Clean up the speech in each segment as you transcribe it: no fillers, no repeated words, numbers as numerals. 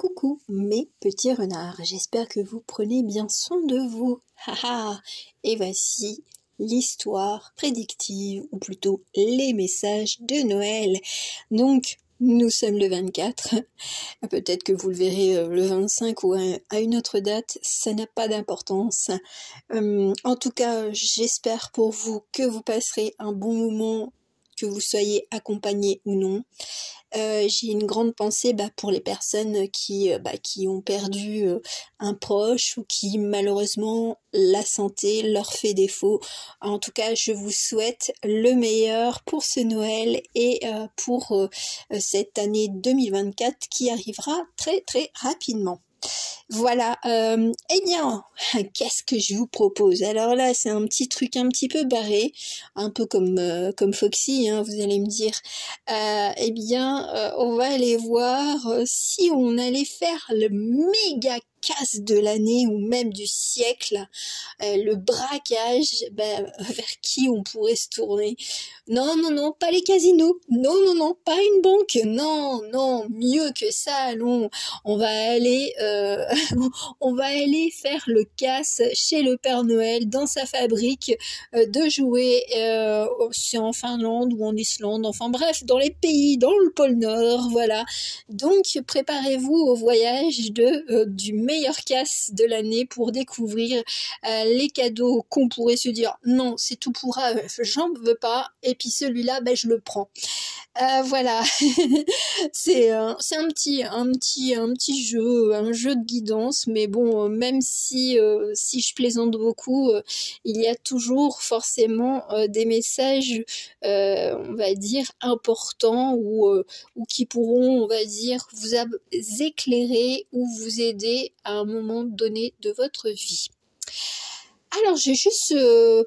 Coucou mes petits renards, j'espère que vous prenez bien soin de vous. Et voici l'histoire prédictive, ou plutôt les messages de Noël. Donc, nous sommes le 24, peut-être que vous le verrez le 25 ou à une autre date, ça n'a pas d'importance. En tout cas, j'espère pour vous que vous passerez un bon moment, que vous soyez accompagnés ou non. J'ai une grande pensée pour les personnes qui ont perdu un proche ou qui malheureusement la santé leur fait défaut. En tout cas, je vous souhaite le meilleur pour ce Noël et pour cette année 2024 qui arrivera très très rapidement. Voilà, eh bien, qu'est-ce que je vous propose? Alors là, c'est un petit truc un petit peu barré, un peu comme Foxy, hein, vous allez me dire. Eh bien, on va aller voir si on allait faire le méga casse de l'année ou même du siècle, le braquage, vers qui on pourrait se tourner. Non, non, non, pas les casinos. Non, non, non, pas une banque. Non, non, mieux que ça, allons. On va aller, on va aller faire le casse chez le Père Noël dans sa fabrique de jouets. C'est en Finlande ou en Islande. Enfin bref, dans les pays, dans le pôle Nord, voilà. Donc préparez-vous au voyage du meilleur casse de l'année pour découvrir les cadeaux qu'on pourrait se dire non, c'est tout pourra, j'en veux pas. Et puis celui-là, je le prends. Voilà, c'est un petit jeu, un jeu de guidance, mais bon, même si je plaisante beaucoup, il y a toujours forcément des messages, on va dire, importants ou qui pourront, on va dire, vous éclairer ou vous aider à un moment donné de votre vie. Alors j'ai juste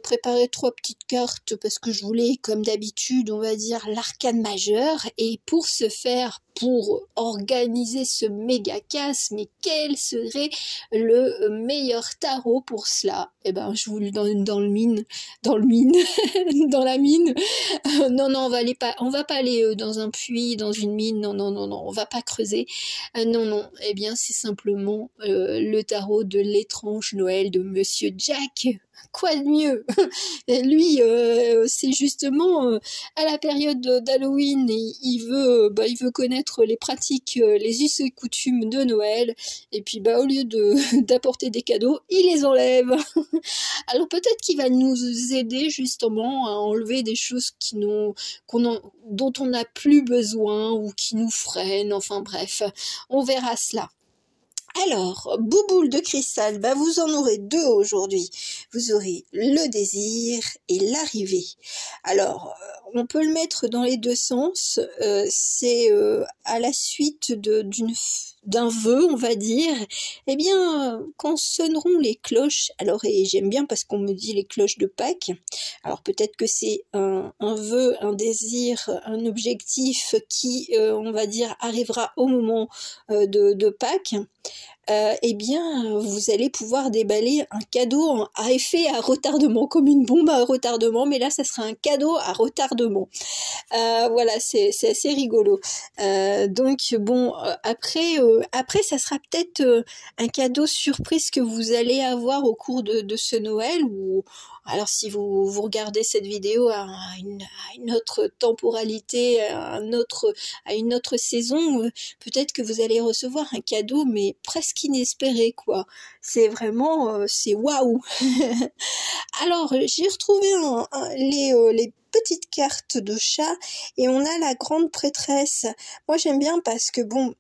préparé 3 petites cartes parce que je voulais, comme d'habitude, on va dire l'arcane majeur. Et pour ce faire, pour organiser ce méga casse, mais quel serait le meilleur tarot pour cela? Eh ben, je vous le donne dans la mine. Non, non, on va pas aller dans un puits, dans une mine. Non, non, non, non, on va pas creuser. Non, non. Eh bien, c'est simplement le tarot de l'étrange Noël de Monsieur Jack. Quoi de mieux? Lui, c'est justement à la période d'Halloween, il veut connaître les pratiques, les us et coutumes de Noël, et puis au lieu d'apporter des cadeaux, il les enlève. Alors peut-être qu'il va nous aider justement à enlever des choses dont on n'a plus besoin ou qui nous freinent, enfin bref, on verra cela. Alors, bouboule de cristal, vous en aurez 2 aujourd'hui. Vous aurez le désir et l'arrivée. Alors, on peut le mettre dans les 2 sens. C'est à la suite d'un vœu, on va dire. Eh bien, quand sonneront les cloches, alors, et j'aime bien parce qu'on me dit les cloches de Pâques, alors peut-être que c'est un vœu, un désir, un objectif qui, on va dire, arrivera au moment de Pâques. Eh bien, vous allez pouvoir déballer un cadeau à effet à retardement, comme une bombe à retardement, mais là, ça sera un cadeau à retardement. Voilà, c'est assez rigolo. Donc, bon, après, ça sera peut-être un cadeau surprise que vous allez avoir au cours de ce Noël, ou alors si vous regardez cette vidéo à une autre temporalité, à une autre saison, peut-être que vous allez recevoir un cadeau, mais presque inespéré, quoi. C'est vraiment, c'est waouh. Alors, j'ai retrouvé les petites cartes de chat, et on a la grande prêtresse. Moi, j'aime bien parce que, bon,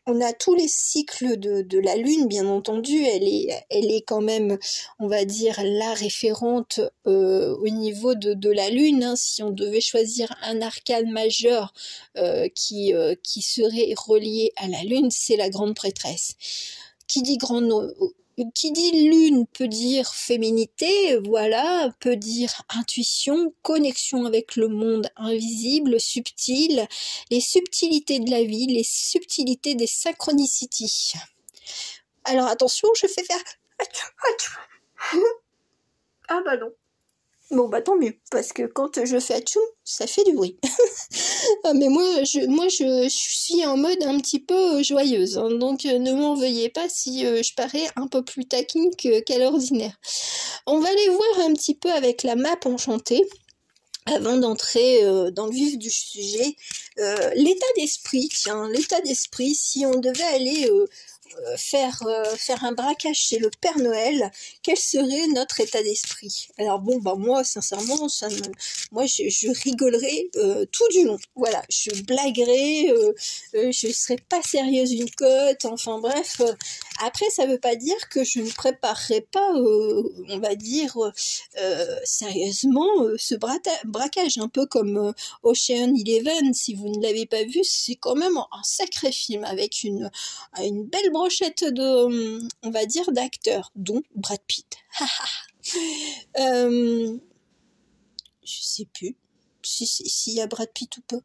on a tous les cycles de la lune, bien entendu. Elle est quand même, on va dire, la référente au niveau de la lune, hein. Si on devait choisir un arcane majeur qui serait relié à la lune, c'est la grande prêtresse. Qui dit lune peut dire féminité, voilà, peut dire intuition, connexion avec le monde invisible, subtil, les subtilités de la vie, les subtilités des synchronicités. Alors attention, je fais faire... Ah non. Bon, bah tant mieux, parce que quand je fais atchoum, ça fait du bruit. Ah, mais moi, je suis en mode un petit peu joyeuse, hein, donc ne m'en veuillez pas si je parais un peu plus taquine qu'à l'ordinaire. On va aller voir un petit peu avec la map enchantée. Avant d'entrer dans le vif du sujet, l'état d'esprit, tiens, l'état d'esprit, si on devait aller faire un braquage chez le Père Noël, quel serait notre état d'esprit? Alors bon, bah moi, sincèrement, moi, je rigolerais tout du long. Voilà, je blaguerais, je serais pas sérieuse d'une cote. Enfin bref. Après, ça veut pas dire que je ne préparerais pas, on va dire, sérieusement, ce braquage, un peu comme Ocean Eleven. Si vous ne l'avez pas vu, c'est quand même un sacré film avec une belle brochette de, on va dire, d'acteurs, dont Brad Pitt. Je sais plus s'il y a Brad Pitt ou pas.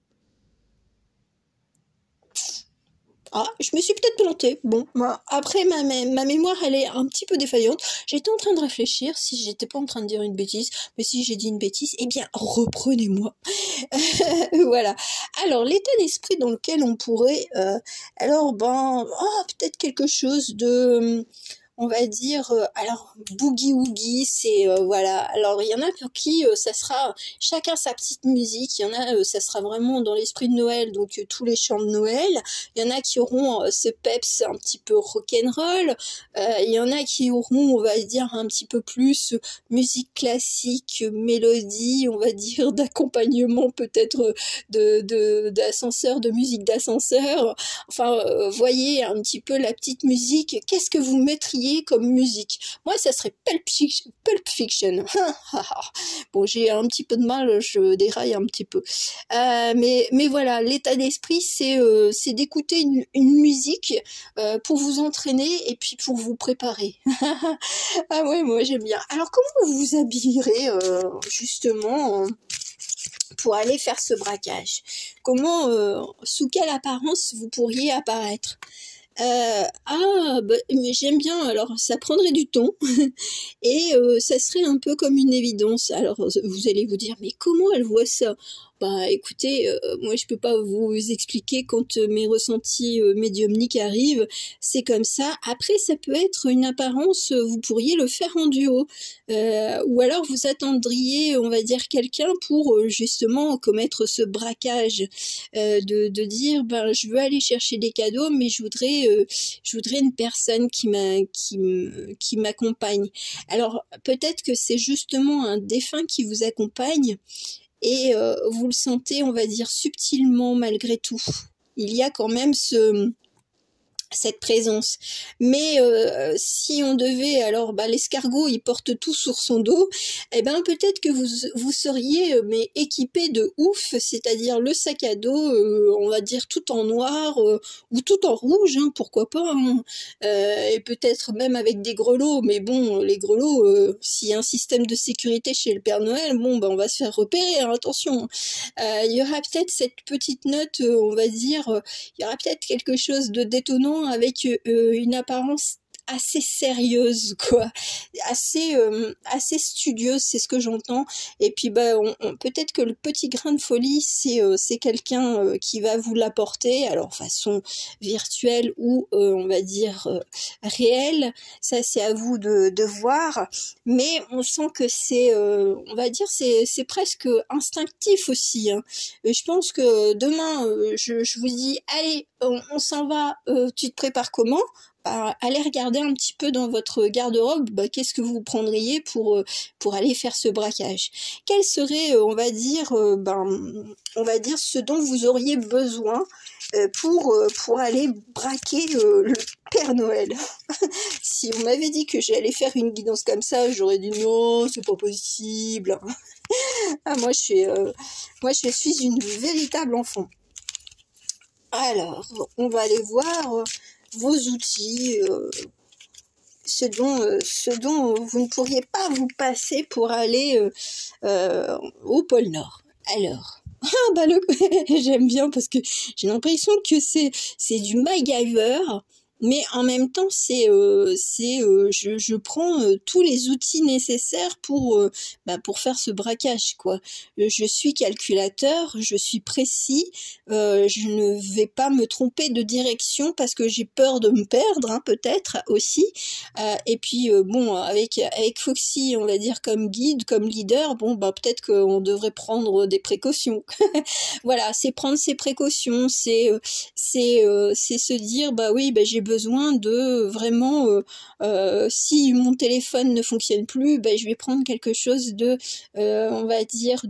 Ah, je me suis peut-être plantée. Bon, moi, après, ma mémoire, elle est un petit peu défaillante. J'étais en train de réfléchir si j'étais pas en train de dire une bêtise. Mais si j'ai dit une bêtise, eh bien, reprenez-moi. Voilà. Alors, l'état d'esprit dans lequel on pourrait... alors, peut-être quelque chose de... on va dire, alors, boogie woogie, c'est, voilà. Alors, il y en a pour qui ça sera chacun sa petite musique. Il y en a, ça sera vraiment dans l'esprit de Noël, donc tous les chants de Noël. Il y en a qui auront ce peps un petit peu rock'n'roll. Il y en a qui auront, on va dire, un petit peu plus musique classique, mélodie, on va dire, d'accompagnement peut-être d'ascenseur, de musique d'ascenseur. Enfin, voyez un petit peu la petite musique. Qu'est-ce que vous mettriez comme musique? Moi, ça serait Pulp Fiction. Bon, j'ai un petit peu de mal, je déraille un petit peu. Mais voilà, l'état d'esprit, c'est d'écouter une musique pour vous entraîner et puis pour vous préparer. Ah ouais, moi j'aime bien. Alors, comment vous vous habillerez justement pour aller faire ce braquage? Comment, sous quelle apparence vous pourriez apparaître? Mais j'aime bien, alors ça prendrait du temps et ça serait un peu comme une évidence. Alors vous allez vous dire, mais comment elle voit ça? Bah écoutez, moi je peux pas vous expliquer quand mes ressentis médiumniques arrivent, c'est comme ça. Après ça peut être une apparence, vous pourriez le faire en duo, ou alors vous attendriez, on va dire, quelqu'un pour justement commettre ce braquage, de dire, ben je veux aller chercher des cadeaux, mais je voudrais une personne qui m'accompagne. Alors peut-être que c'est justement un défunt qui vous accompagne et vous le sentez, on va dire, subtilement malgré tout. Il y a quand même cette présence. Mais si on devait, alors l'escargot il porte tout sur son dos, eh ben peut-être que vous seriez mais équipé de ouf, c'est-à-dire le sac à dos, on va dire tout en noir ou tout en rouge, hein, pourquoi pas, hein, et peut-être même avec des grelots. Mais bon, les grelots, s'il y a un système de sécurité chez le Père Noël, bon on va se faire repérer, hein, attention. Il y aura peut-être cette petite note, on va dire, il y aura peut-être quelque chose de détonnant avec une apparence assez sérieuse, quoi, assez studieuse, c'est ce que j'entends. Et puis peut-être que le petit grain de folie, c'est quelqu'un qui va vous l'apporter, alors façon virtuelle ou on va dire réelle. Ça c'est à vous de voir, mais on sent que c'est on va dire c'est presque instinctif aussi, hein. Je pense que demain je vous dis allez, on s'en va, tu te prépares comment? Allez regarder un petit peu dans votre garde-robe, qu'est-ce que vous prendriez pour aller faire ce braquage. Quel serait, on va dire, ce dont vous auriez besoin pour aller braquer le Père Noël. Si on m'avait dit que j'allais faire une guidance comme ça, j'aurais dit non, c'est pas possible. Ah, moi je suis une véritable enfant. Alors, on va aller voir vos outils, ce dont vous ne pourriez pas vous passer pour aller au pôle Nord. Alors, j'aime bien parce que j'ai l'impression que c'est du MacGyver. mais en même temps, je prends tous les outils nécessaires pour faire ce braquage, quoi. Je suis calculateur, je suis précis, je ne vais pas me tromper de direction parce que j'ai peur de me perdre, hein, peut-être aussi. Et puis bon, avec Foxy, on va dire comme guide, comme leader, bon bah peut-être qu'on devrait prendre des précautions. Voilà, c'est prendre ses précautions, c'est se dire bah oui, bah j'ai besoin de vraiment si mon téléphone ne fonctionne plus, bah je vais prendre quelque chose de on va dire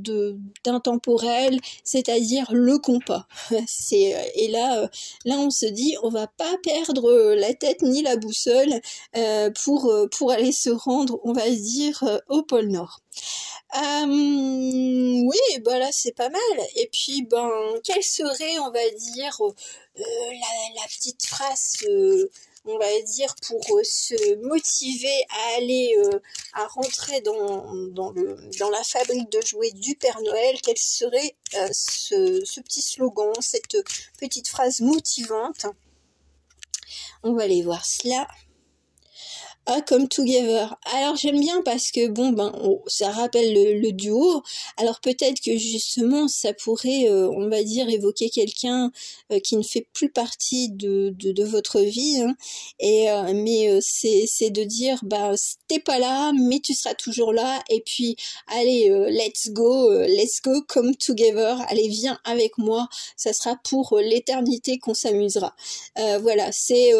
d'intemporel, c'est-à-dire le compas. Et là on se dit on va pas perdre la tête ni la boussole pour aller se rendre, on va se dire au pôle Nord. Oui, bah là c'est pas mal. Et puis ben, quelle serait, on va dire, la petite phrase, on va dire, pour se motiver à aller, à rentrer dans la fabrique de jouets du Père Noël? Quel serait ce petit slogan, cette petite phrase motivante? On va aller voir cela. Ah, Come Together. Alors j'aime bien parce que bon ben ça rappelle le duo. Alors peut-être que justement ça pourrait, on va dire, évoquer quelqu'un qui ne fait plus partie de votre vie, hein. Mais c'est de dire bah t'es pas là, mais tu seras toujours là. Et puis allez, let's go, come together. Allez, viens avec moi. Ça sera pour l'éternité qu'on s'amusera. Voilà, c'est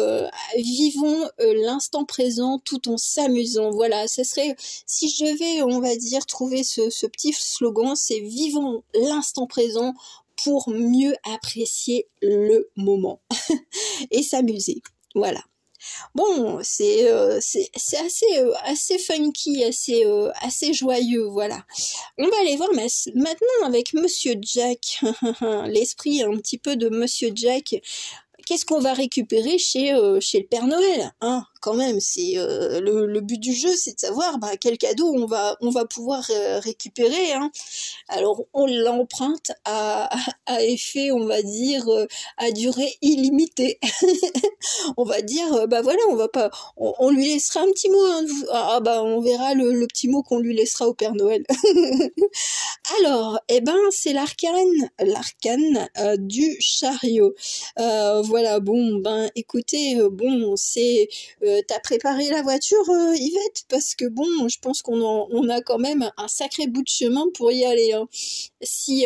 vivons l'instant présent tout en s'amusant. Voilà, ce serait, si je devais, on va dire, trouver ce petit slogan, c'est vivons l'instant présent pour mieux apprécier le moment et s'amuser. Voilà. Bon, c'est assez funky, assez joyeux, voilà. On va aller voir maintenant avec Monsieur Jack, l'esprit un petit peu de Monsieur Jack. Qu'est-ce qu'on va récupérer chez le Père Noël, hein? Quand même, c'est le but du jeu, c'est de savoir bah, quel cadeau on va pouvoir récupérer, hein. Alors on l'emprunte à effet, on va dire, à durée illimitée. On va dire bah voilà, on lui laissera un petit mot, hein. Bah on verra le petit mot qu'on lui laissera au Père Noël. Alors, eh ben c'est l'arcane du chariot. Voilà, bon ben écoutez, bon c'est t'as préparé la voiture, Yvette, parce que bon, je pense on a quand même un sacré bout de chemin pour y aller, hein. Si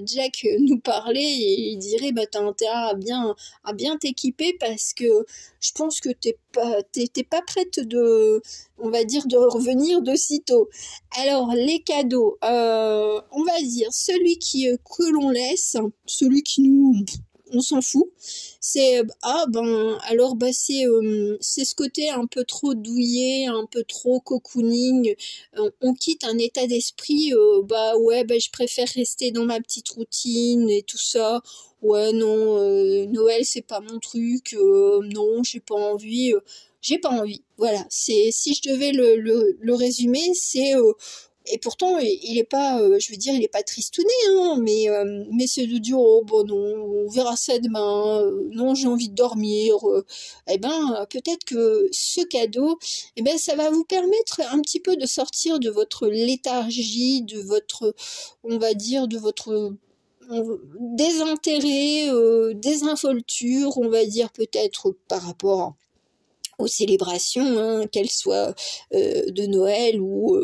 Jack nous parlait, il dirait bah t'as intérêt à bien t'équiper parce que je pense que t'es pas prête on va dire, de revenir de sitôt. Alors les cadeaux, on va dire celui que l'on laisse, celui qui nous on s'en fout. C'est c'est ce côté un peu trop douillet, un peu trop cocooning. On quitte un état d'esprit je préfère rester dans ma petite routine et tout ça. Ouais non, Noël c'est pas mon truc. Non, j'ai pas envie. J'ai pas envie. Voilà, c'est si je devais le résumer, c'est et pourtant, il est pas, je veux dire, il est pas tristouné, hein, mais c'est de dire, oh, bon, non, on verra ça demain, non, j'ai envie de dormir, peut-être que ce cadeau, ça va vous permettre un petit peu de sortir de votre léthargie, de votre, on va dire, de votre désintérêt, désinvolture, on va dire, peut-être par rapport aux célébrations, hein, qu'elles soient de Noël ou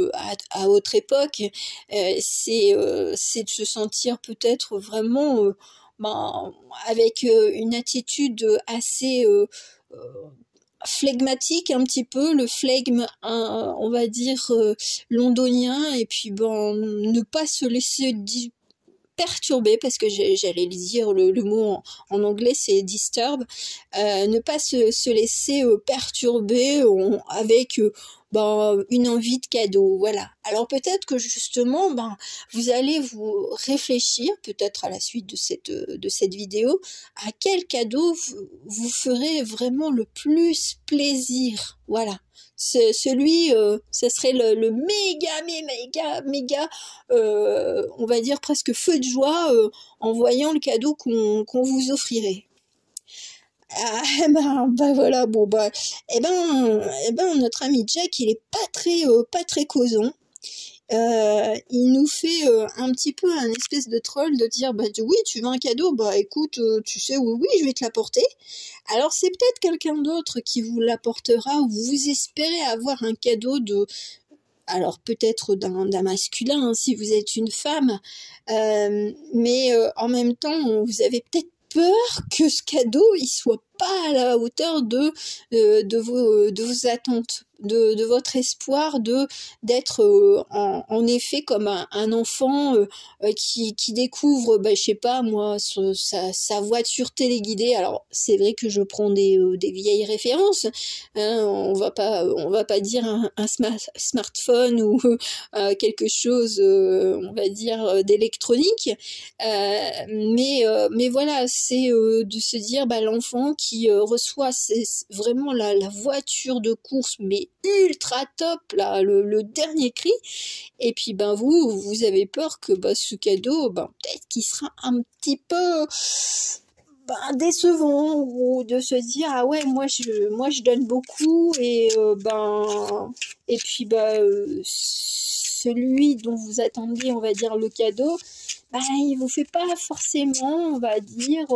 à autre époque, c'est de se sentir peut-être vraiment avec une attitude assez flegmatique un petit peu, le flegme, on va dire londonien, et puis ne pas se laisser perturbé, parce que j'allais dire le mot en anglais c'est disturb, ne pas se laisser perturber avec une envie de cadeau, voilà. Alors peut-être que justement vous allez vous réfléchir, peut-être à la suite de cette vidéo, à quel cadeau vous ferez vraiment le plus plaisir, voilà. Celui, ce serait le méga, on va dire presque feu de joie en voyant le cadeau qu'on vous offrirait. Ah, voilà, bon, notre ami Jack, il est pas très causant. Il nous fait un petit peu un espèce de troll de dire oui, tu veux un cadeau, écoute, tu sais, oui, je vais te l'apporter. Alors c'est peut-être quelqu'un d'autre qui vous l'apportera, ou vous espérez avoir un cadeau alors peut-être d'un masculin, hein, si vous êtes une femme, mais en même temps vous avez peut-être peur que ce cadeau il soit pas à la hauteur de vos attentes, de votre espoir d'être en effet comme un enfant qui découvre, je sais pas moi, sa voiture téléguidée. Alors c'est vrai que je prends des vieilles références, hein, on va pas dire un smartphone ou quelque chose, on va dire d'électronique, mais voilà, c'est de se dire l'enfant qui reçoit vraiment la voiture de course, mais ultra top, là, le dernier cri, et puis vous avez peur que ce cadeau, peut-être qu'il sera un petit peu décevant, ou de se dire ah ouais, moi je donne beaucoup, et puis celui dont vous attendiez, on va dire, le cadeau, il vous fait pas forcément, on va dire,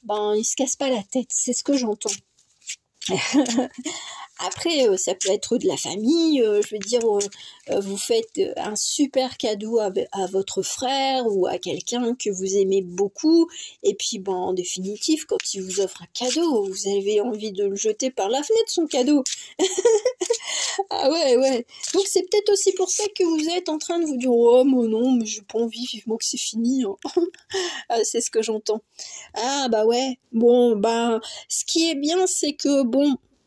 il se casse pas la tête, c'est ce que j'entends. Après, ça peut être de la famille, je veux dire, vous faites un super cadeau à votre frère ou à quelqu'un que vous aimez beaucoup, et puis en définitive, quand il vous offre un cadeau, vous avez envie de le jeter par la fenêtre, son cadeau. Ah ouais. Donc c'est peut-être aussi pour ça que vous êtes en train de vous dire oh mais non, mais j'ai pas envie, vivement que c'est fini, hein. C'est ce que j'entends. Ah ouais. Bon ce qui est bien, c'est que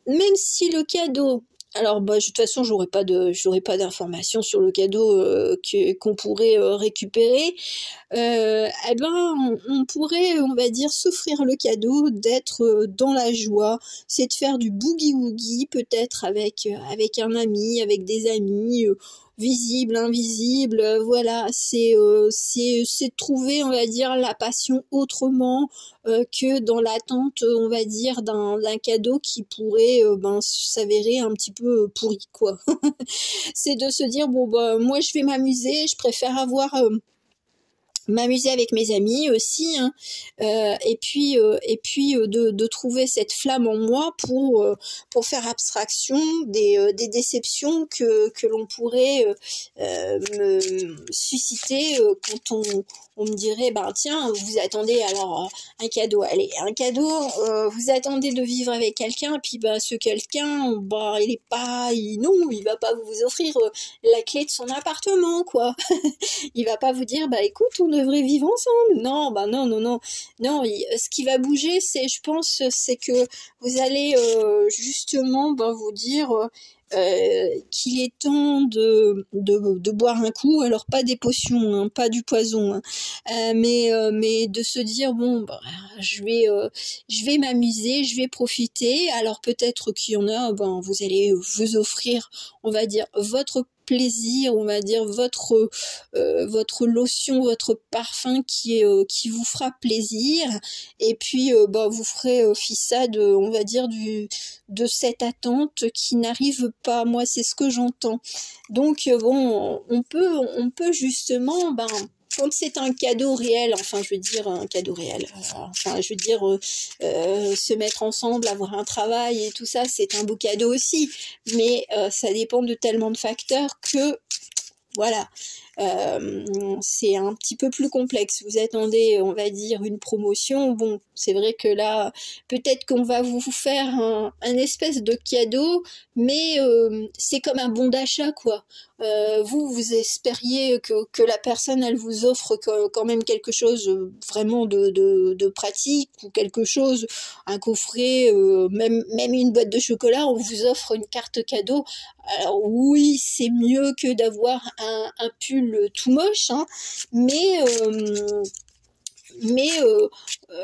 même si le cadeau, alors de toute façon j'aurais pas d'informations sur le cadeau qu'on pourrait récupérer, on pourrait, on va dire, s'offrir le cadeau d'être dans la joie, c'est de faire du boogie-woogie, peut-être avec un ami, avec des amis, visible, invisible, voilà, c'est de trouver, on va dire, la passion autrement que dans l'attente, on va dire, d'un cadeau qui pourrait s'avérer un petit peu pourri, quoi. C'est de se dire moi je vais m'amuser, je préfère m'amuser avec mes amis aussi, hein, et puis de trouver cette flamme en moi pour faire abstraction des déceptions que l'on pourrait me susciter quand on me dirait tiens, vous attendez alors un cadeau, allez, un cadeau, vous attendez de vivre avec quelqu'un, et puis ce quelqu'un, il va pas vous offrir la clé de son appartement, quoi. Il va pas vous dire écoute, on devrait vivre ensemble. Non, non. Ce qui va bouger, je pense, c'est que vous allez justement vous dire qu'il est temps de boire un coup. Alors pas des potions, hein, pas du poison, hein, mais de se dire je vais m'amuser, je vais profiter. Alors peut-être qu'il y en a, vous allez vous offrir, on va dire, votre plaisir, on va dire, votre lotion, votre parfum qui vous fera plaisir, et puis vous ferez fi ça on va dire, de cette attente qui n'arrive pas. Moi c'est ce que j'entends. Donc on peut justement quand c'est un cadeau réel, enfin je veux dire un cadeau réel, je veux dire se mettre ensemble, avoir un travail et tout ça, c'est un beau cadeau aussi, mais ça dépend de tellement de facteurs que voilà, c'est un petit peu plus complexe. Vous attendez, on va dire, une promotion. C'est vrai que là, peut-être qu'on va vous faire un espèce de cadeau, mais c'est comme un bon d'achat, quoi. Vous espériez que la personne, elle vous offre quand même quelque chose vraiment de pratique, ou quelque chose, un coffret, même une boîte de chocolat, on vous offre une carte cadeau. Alors oui, c'est mieux que d'avoir un pull tout moche, hein, mais mais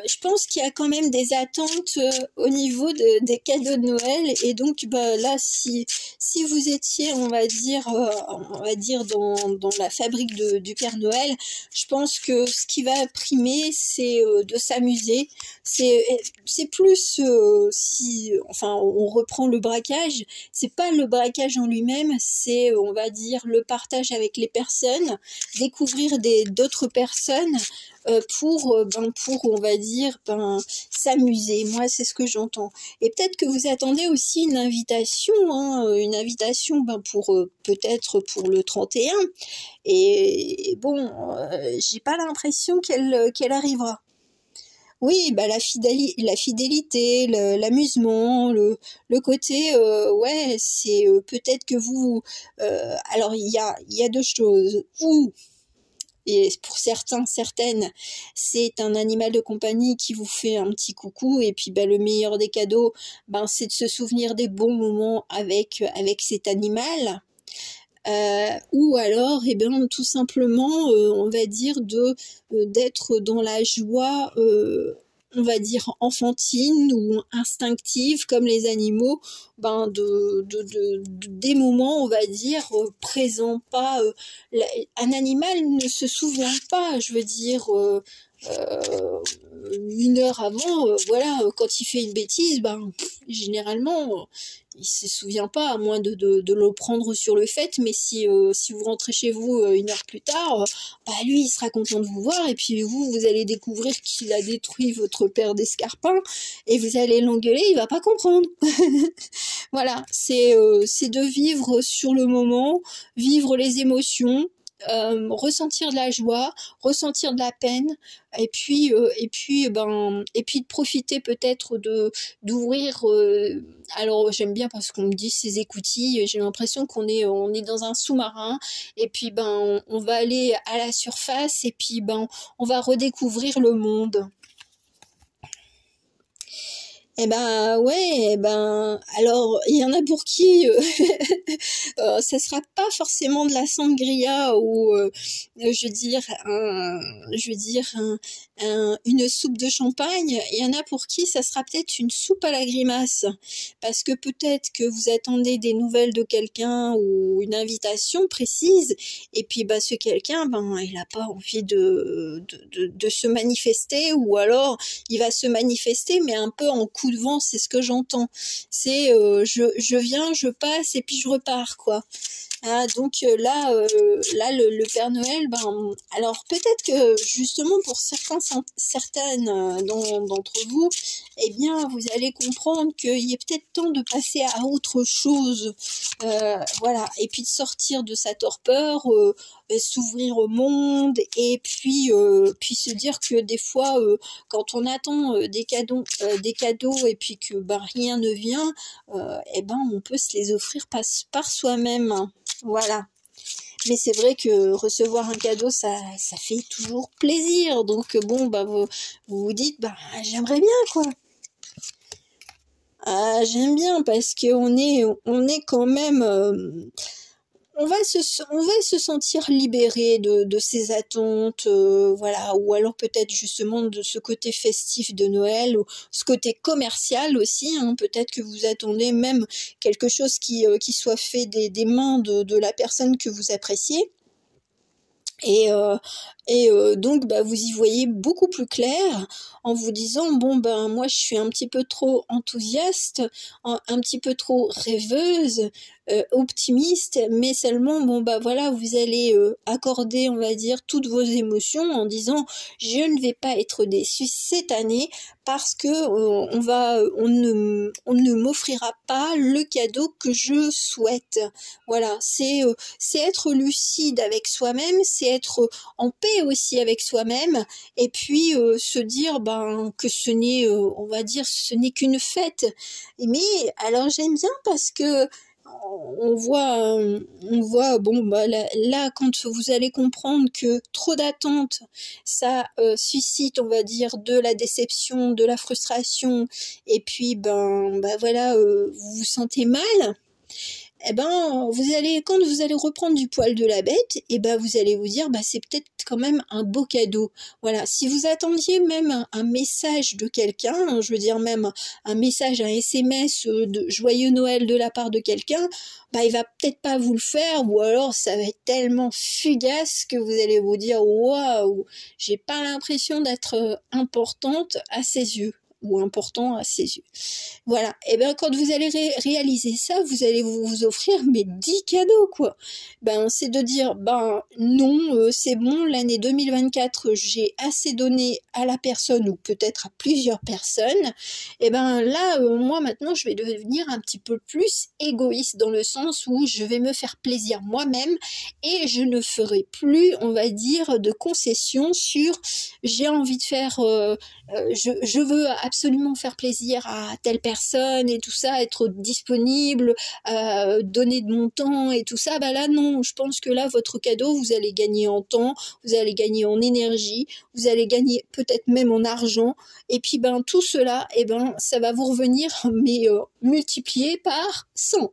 je pense qu'il y a quand même des attentes au niveau des cadeaux de Noël, et donc bah là, si vous étiez, on va dire dans la fabrique du Père Noël, je pense que ce qui va primer, c'est de s'amuser. C'est plus si, enfin, on reprend le braquage, c'est pas le braquage en lui-même, c'est, on va dire, le partage avec les personnes, découvrir d'autres personnes, pour on va dire s'amuser. Moi, c'est ce que j'entends. Et peut-être que vous attendez aussi une invitation, hein, une invitation pour peut-être pour le 31. Et bon, j'ai pas l'impression qu'elle arrivera. Oui, bah la fidélité, l'amusement, le côté, ouais, c'est peut-être que vous, alors il y a deux choses. Ou, et pour certains, certaines, c'est un animal de compagnie qui vous fait un petit coucou, et puis bah, le meilleur des cadeaux, ben, c'est de se souvenir des bons moments avec cet animal. Ou alors, eh bien, tout simplement, on va dire d'être dans la joie, on va dire enfantine ou instinctive, comme les animaux, ben des moments, on va dire présents. Pas un animal ne se souvient pas, je veux dire. Une heure avant, voilà, quand il fait une bêtise, ben généralement il se souvient pas, à moins de le prendre sur le fait. Mais si vous rentrez chez vous une heure plus tard, bah lui il sera content de vous voir, et puis vous allez découvrir qu'il a détruit votre paire d'escarpins, et vous allez l'engueuler, il va pas comprendre. Voilà, c'est de vivre sur le moment, vivre les émotions, ressentir de la joie, ressentir de la peine, et puis de profiter peut-être d'ouvrir. Alors j'aime bien parce qu'on me dit ces écoutilles, j'ai l'impression qu'on est dans un sous-marin, et puis on va aller à la surface, et puis on va redécouvrir le monde. Eh ben ouais, alors il y en a pour qui ça sera pas forcément de la sangria, ou je veux dire une soupe de champagne. Il y en a pour qui ça sera peut-être une soupe à la grimace, parce que peut-être que vous attendez des nouvelles de quelqu'un ou une invitation précise, et puis ce quelqu'un, il a pas envie de se manifester, ou alors il va se manifester mais un peu en coup de vent. C'est ce que j'entends. C'est je viens, je passe, et puis je repars, quoi. Ah, donc là le Père Noël, alors peut-être que justement pour certaines d'entre vous, eh bien vous allez comprendre qu'il est peut-être temps de passer à autre chose, voilà, et puis de sortir de sa torpeur, s'ouvrir au monde, et puis se dire que des fois quand on attend des cadeaux, et puis que rien ne vient, on peut se les offrir par soi-même. Voilà. Mais c'est vrai que recevoir un cadeau, ça fait toujours plaisir. Donc bon, vous vous dites, j'aimerais bien, quoi. Ah, j'aime bien, parce qu'on est quand même, on va se sentir libéré de ces attentes, voilà, ou alors peut-être justement de ce côté festif de Noël, ou ce côté commercial aussi, hein. Peut-être que vous attendez même quelque chose qui soit fait des mains de la personne que vous appréciez. Et donc vous y voyez beaucoup plus clair, en vous disant, bon moi je suis un petit peu trop enthousiaste, un petit peu trop rêveuse, optimiste, mais seulement voilà, vous allez accorder, on va dire, toutes vos émotions, en disant, je ne vais pas être déçue cette année, parce que on ne m'offrira pas le cadeau que je souhaite. Voilà, c'est être lucide avec soi-même, c'est être en paix aussi avec soi-même, et puis se dire que ce n'est, on va dire, ce n'est qu'une fête. Mais alors j'aime bien, parce que on voit là, quand vous allez comprendre que trop d'attentes, ça suscite, on va dire, de la déception, de la frustration, et puis voilà, vous vous sentez mal. eh ben, quand vous allez reprendre du poil de la bête, eh ben, vous allez vous dire, bah, c'est peut-être quand même un beau cadeau. Voilà. Si vous attendiez même un message de quelqu'un, je veux dire même un message, un SMS de joyeux Noël de la part de quelqu'un, bah, il va peut-être pas vous le faire, ou alors ça va être tellement fugace que vous allez vous dire, waouh, j'ai pas l'impression d'être importante à ses yeux, ou important à ses yeux. Voilà, et bien quand vous allez réaliser ça, vous allez vous offrir mais 10 cadeaux, quoi. Ben c'est de dire, ben non, c'est bon, l'année 2024, j'ai assez donné à la personne, ou peut-être à plusieurs personnes, et ben là, moi maintenant, je vais devenir un petit peu plus égoïste, dans le sens où je vais me faire plaisir moi-même, et je ne ferai plus, on va dire, de concessions sur, j'ai envie de faire, je veux absolument faire plaisir à telle personne et tout ça, être disponible, donner de mon temps et tout ça, bah là non, je pense que là votre cadeau, vous allez gagner en temps, vous allez gagner en énergie, vous allez gagner peut-être même en argent, et puis ben tout cela, et ben ça va vous revenir mais multiplié par 100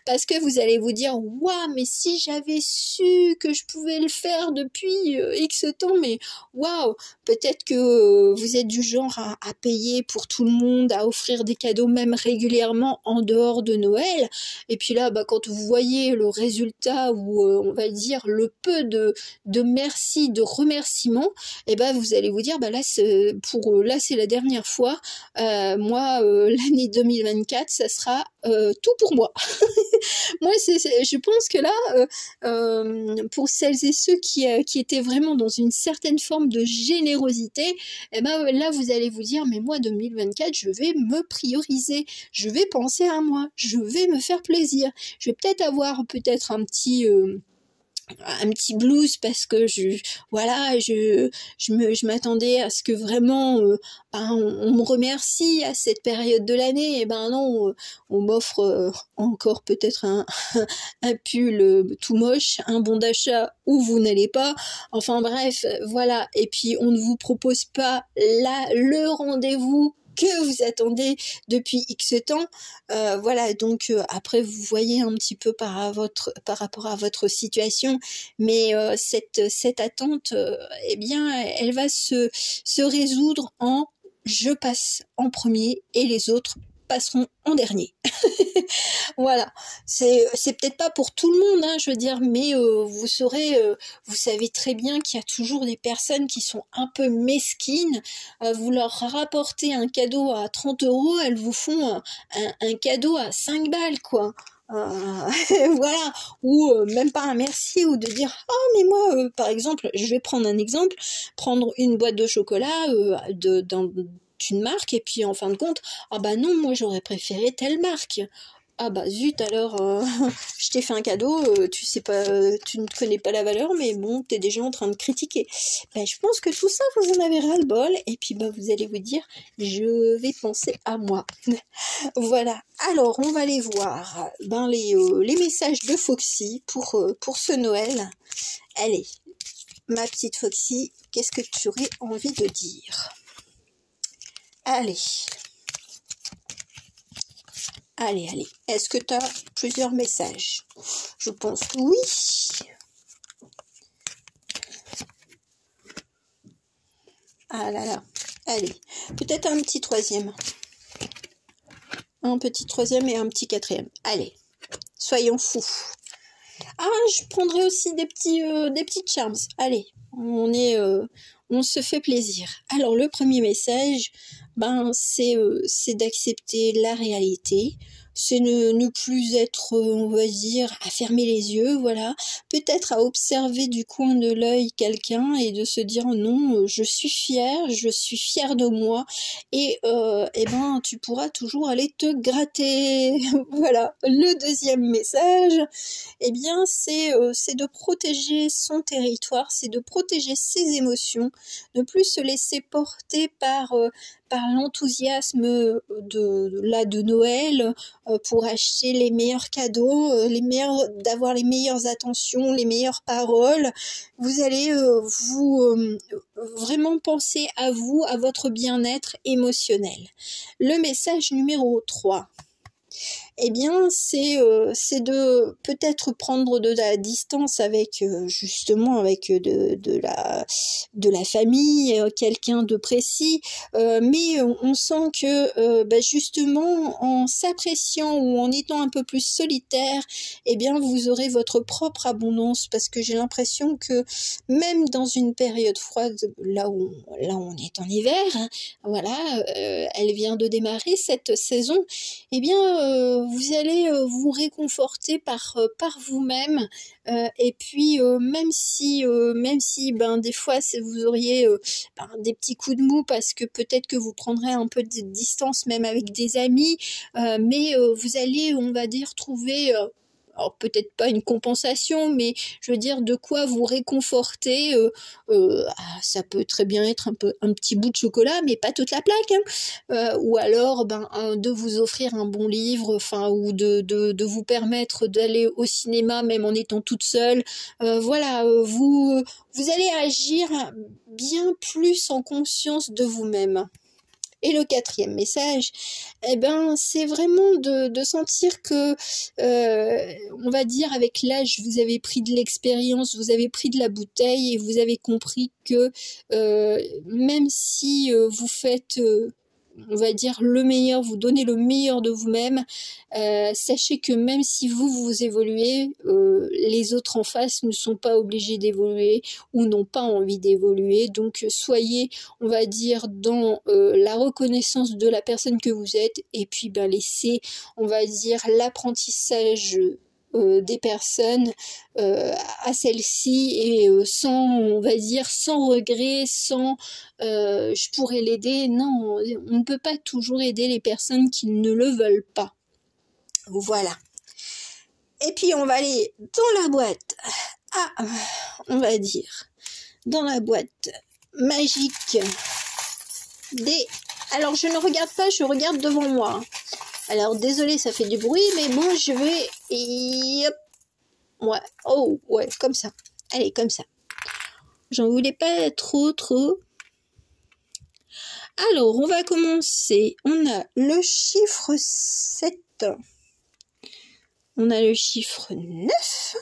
parce que vous allez vous dire, waouh, mais si j'avais su que je pouvais le faire depuis X temps, mais waouh, peut-être que vous êtes du genre à payer pour tout le monde, à offrir des cadeaux même régulièrement en dehors de Noël, et puis là, bah, quand vous voyez le résultat, ou on va dire le peu de merci, de remerciements, et ben vous allez vous dire, bah là c'est la dernière fois, moi l'année 2024 ça sera tout pour moi. Moi je pense que là, pour celles et ceux qui étaient vraiment dans une certaine forme de générosité, et ben là vous allez vous dire, mais moi 2024 je vais me prioriser, je vais penser à moi, je vais me faire plaisir, je vais peut-être avoir un petit blues parce que je m'attendais à ce que vraiment on me remercie à cette période de l'année, et ben non, on m'offre encore peut-être un pull tout moche, un bon d'achat où vous n'allez pas, enfin bref, voilà, et puis on ne vous propose pas le rendez-vous que vous attendez depuis X temps, voilà, donc après vous voyez un petit peu par rapport à votre situation, mais cette attente, eh bien elle va se résoudre en je passe en premier et les autres passeront en dernier. Voilà, c'est peut-être pas pour tout le monde, hein, je veux dire, mais vous savez très bien qu'il y a toujours des personnes qui sont un peu mesquines, vous leur rapportez un cadeau à 30 €, elles vous font un cadeau à 5 balles, quoi. Voilà, ou même pas un merci, ou de dire, oh mais moi par exemple, je vais prendre un exemple, prendre une boîte de chocolat d'une marque, et puis en fin de compte, ah bah non, moi j'aurais préféré telle marque. Ah bah zut, alors je t'ai fait un cadeau, tu sais pas, tu ne connais pas la valeur, mais bon, t'es déjà en train de critiquer. Ben, je pense que tout ça, vous en avez ras le bol, et puis bah vous allez vous dire, je vais penser à moi. Voilà, alors on va aller voir les messages de Foxy pour ce Noël. Allez, ma petite Foxy, qu'est-ce que tu aurais envie de dire? Allez. Allez, allez. Est-ce que tu as plusieurs messages? Je pense que oui. Ah là là. Allez. Peut-être un petit troisième. Un petit troisième et un petit quatrième. Allez. Soyons fous. Ah, je prendrai aussi des petits charms. Allez. On se fait plaisir. Alors, le premier message, c'est d'accepter la réalité. C'est ne plus être, on va dire, à fermer les yeux, voilà. Peut-être à observer du coin de l'œil quelqu'un et de se dire non, je suis fière de moi, et tu pourras toujours aller te gratter. Voilà. Le deuxième message, eh bien, c'est de protéger son territoire, c'est de protéger ses émotions, ne plus se laisser porter par l'enthousiasme de Noël, pour acheter les meilleurs cadeaux, d'avoir les meilleures attentions, les meilleures paroles. Vous allez vraiment penser à vous, à votre bien-être émotionnel. Le message numéro 3. eh bien, c'est de peut-être prendre de la distance avec justement avec de la famille, quelqu'un de précis, mais on sent que justement en s'appréciant ou en étant un peu plus solitaire, eh bien, vous aurez votre propre abondance parce que j'ai l'impression que même dans une période froide, là où on est en hiver, hein, voilà, elle vient de démarrer cette saison, eh bien, vous allez vous réconforter par vous-même. Et puis, même si ben, des fois, vous auriez des petits coups de mou parce que peut-être que vous prendrez un peu de distance même avec des amis, mais vous allez, on va dire, trouver... alors peut-être pas une compensation, mais je veux dire de quoi vous réconforter. Ça peut très bien être un petit bout de chocolat, mais pas toute la plaque. Hein. Ou alors de vous offrir un bon livre, enfin ou de vous permettre d'aller au cinéma même en étant toute seule. Voilà, vous allez agir bien plus en conscience de vous-même. Et le quatrième message, eh ben, c'est vraiment de sentir que, on va dire, avec l'âge, vous avez pris de l'expérience, vous avez pris de la bouteille et vous avez compris que même si vous faites, on va dire, le meilleur, vous donnez le meilleur de vous-même, sachez que même si vous évoluez, les autres en face ne sont pas obligés d'évoluer ou n'ont pas envie d'évoluer. Donc soyez, on va dire, dans la reconnaissance de la personne que vous êtes et puis laissez, on va dire, l'apprentissage des personnes à celle-ci et sans, on va dire, sans regret, sans je pourrais l'aider. Non, on ne peut pas toujours aider les personnes qui ne le veulent pas. Voilà. Et puis on va aller dans la boîte. On va dire, dans la boîte magique des... Alors je ne regarde pas, je regarde devant moi. Alors désolé, ça fait du bruit, mais bon, je vais... Et hop. Ouais, oh, ouais, comme ça. Allez, comme ça. J'en voulais pas trop. Alors, on va commencer. On a le chiffre 7. On a le chiffre 9.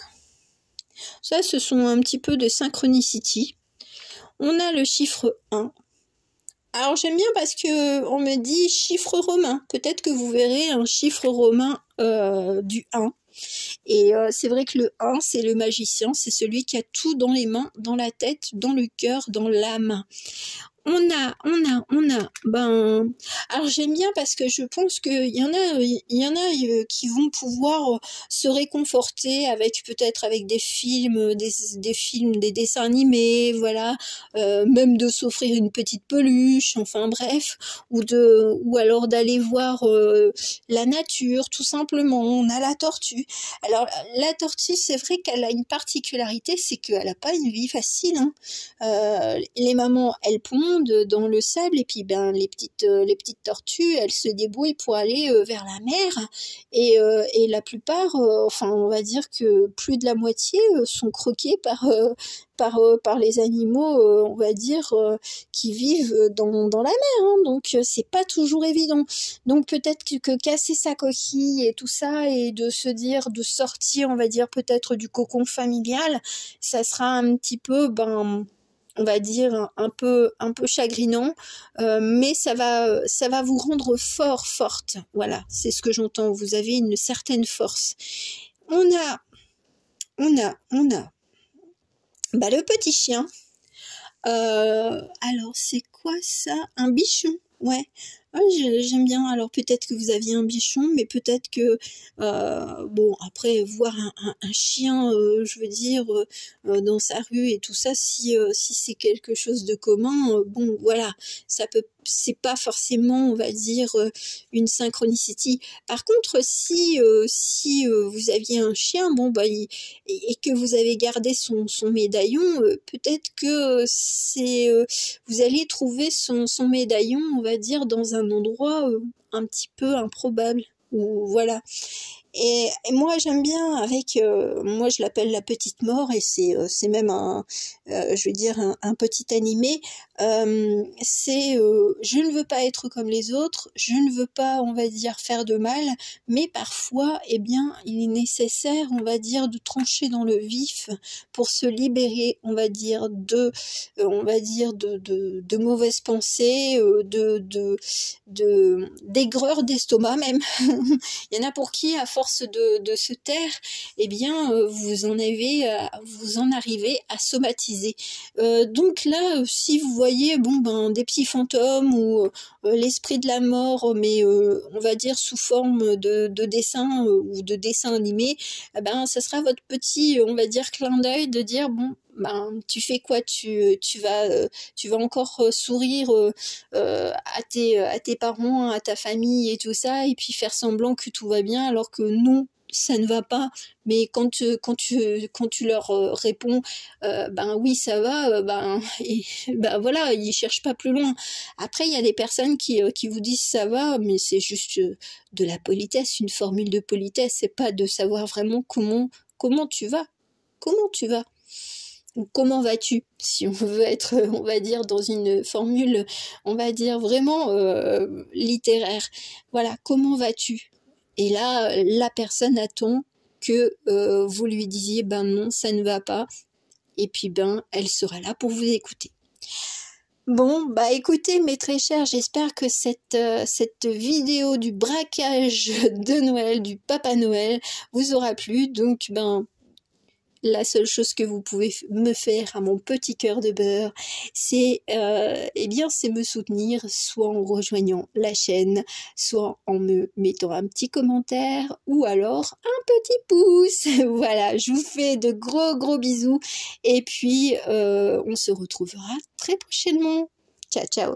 Ça, ce sont un petit peu de synchronicity. On a le chiffre 1. Alors, j'aime bien parce que on me dit chiffre romain. Peut-être que vous verrez un chiffre romain du 1. Et c'est vrai que le 1, c'est le magicien. C'est celui qui a tout dans les mains, dans la tête, dans le cœur, dans l'âme. On a, alors j'aime bien parce que je pense qu'il y en a qui vont pouvoir se réconforter avec peut-être avec des films, des dessins animés, voilà, même de s'offrir une petite peluche, enfin bref, ou alors d'aller voir la nature, tout simplement. On a la tortue. Alors la tortue, c'est vrai qu'elle a une particularité, c'est qu'elle a pas une vie facile, hein. Les mamans, elles pondent dans le sable et puis les petites tortues, elles se débrouillent pour aller vers la mer et la plupart, enfin on va dire que plus de la moitié sont croquées par les animaux, on va dire, qui vivent dans la mer, hein. Donc c'est pas toujours évident. Donc peut-être que casser sa coquille et tout ça et de se dire, de sortir, on va dire peut-être du cocon familial, ça sera un petit peu, on va dire un peu chagrinant, mais ça va vous rendre forte. Voilà, c'est ce que j'entends. Vous avez une certaine force. On a le petit chien. Alors c'est quoi ça? Un bichon, ouais. J'aime bien. Alors peut-être que vous aviez un bichon, mais peut-être que bon, après voir un chien, je veux dire, dans sa rue et tout ça, si c'est quelque chose de commun, bon voilà, ça peut, c'est pas forcément, on va dire, une synchronicity. Par contre, si vous aviez un chien, bon et que vous avez gardé son médaillon, peut-être que vous allez trouver son médaillon, on va dire, dans un endroit un petit peu improbable, ou voilà. Et moi j'aime bien avec, moi je l'appelle la petite mort, et c'est même un, je veux dire un petit animé. C'est je ne veux pas être comme les autres, je ne veux pas, on va dire, faire de mal, mais parfois, eh bien, il est nécessaire, on va dire, de trancher dans le vif pour se libérer, on va dire, de mauvaises pensées, d'aigreur d'estomac même. Il y en a pour qui, à force de se taire, eh bien, vous en arrivez à somatiser. Donc là, si vous voyez, bon ben, des petits fantômes ou l'esprit de la mort, mais on va dire sous forme de dessin ou de dessin animé, eh ben, ça sera votre petit, on va dire, clin d'œil de dire, bon, ben, tu fais quoi, tu vas encore sourire à tes parents, à ta famille et tout ça, et puis faire semblant que tout va bien, alors que non, ça ne va pas. Mais quand tu leur réponds, ben oui, ça va, ben voilà, ils cherchent pas plus loin. Après, il y a des personnes qui vous disent ça va, mais c'est juste de la politesse, une formule de politesse, c'est pas de savoir vraiment comment tu vas. Comment tu vas? Ou comment vas-tu? Si on veut être, on va dire, dans une formule, on va dire vraiment littéraire. Voilà, comment vas-tu? Et là, la personne attend que vous lui disiez, ben non, ça ne va pas. Et puis, ben, elle sera là pour vous écouter. Bon, bah écoutez, mes très chers, j'espère que cette vidéo du braquage de Noël, du Papa Noël, vous aura plu. Donc, ben, la seule chose que vous pouvez me faire à mon petit cœur de beurre, c'est eh bien, c'est me soutenir, soit en rejoignant la chaîne, soit en me mettant un petit commentaire, ou alors un petit pouce. Voilà, je vous fais de gros bisous, et puis on se retrouvera très prochainement. Ciao, ciao.